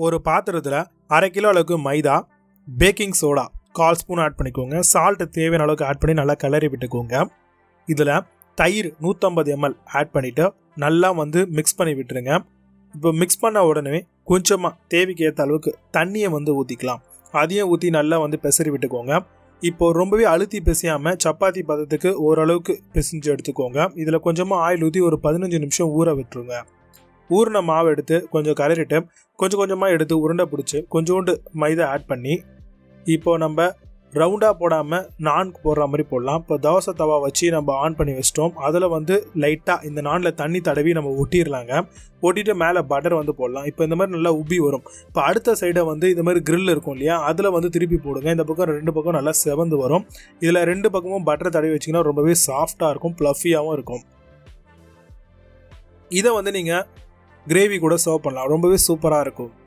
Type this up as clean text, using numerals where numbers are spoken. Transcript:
ஒரு பாத்திரத்தில் 1/2 கிலோ அளவுக்கு மைதா, பேக்கிங் சோடா 1/4 ஸ்பூன் ஆட் பண்ணிக்கோங்க. சால்ட் தேவையான அளவுக்கு ஆட் பண்ணி நல்லா கிளறி விட்டுக்கோங்க. இதில் தயிர் 150 ml ஆட் பண்ணிவிட்டு நல்லா மிக்ஸ் பண்ணி விட்டுருங்க. இப்போ மிக்ஸ் பண்ண உடனே கொஞ்சமாக தேவைக்கு ஏற்ற அளவுக்கு தண்ணியை ஊற்றிக்கலாம். அதையும் ஊற்றி நல்லா பெசரி விட்டுக்கோங்க. இப்போ ரொம்பவே அழுத்தி பிசையாமல் சப்பாத்தி பதத்துக்கு ஓரளவுக்கு பிசைஞ்சு எடுத்துக்கோங்க. இதில் கொஞ்சமாக ஆயில் ஊற்றி ஒரு 15 நிமிஷம் ஊற விட்டுருங்க. ஊறின மாவு எடுத்து கொஞ்சம் கலரிட்டு கொஞ்சம் கொஞ்சமாக எடுத்து உருண்டை பிடிச்சி கொஞ்சோண்டு மைதா ஆட் பண்ணி இப்போ நம்ம ரவுண்டாக போடாமல் நான் போடுற மாதிரி போடலாம். இப்போ தோசை தவா வச்சு நம்ம ஆன் பண்ணி வச்சிட்டோம். அதில் லைட்டாக இந்த நானில் தண்ணி தடவி நம்ம ஒட்டிடலாங்க. ஒட்டிட்டு மேலே பட்டர் போடலாம். இப்போ இந்த மாதிரி நல்லா உப்பி வரும். இப்போ அடுத்த சைடை இந்த மாதிரி கிரில் இருக்கும் இல்லையா, அதில் திருப்பி போடுங்க. இந்த பக்கம் 2 பக்கம் நல்லா செவந்து வரும். இதில் 2 பக்கமும் பட்டர் தடவி வச்சிங்கன்னா ரொம்பவே சாஃப்டாக இருக்கும், ப்ளஃபியாகவும் இருக்கும். இதை நீங்கள் கிரேவி கூட சர்வ் பண்ணலாம். ரொம்பவே சூப்பராக இருக்கும்.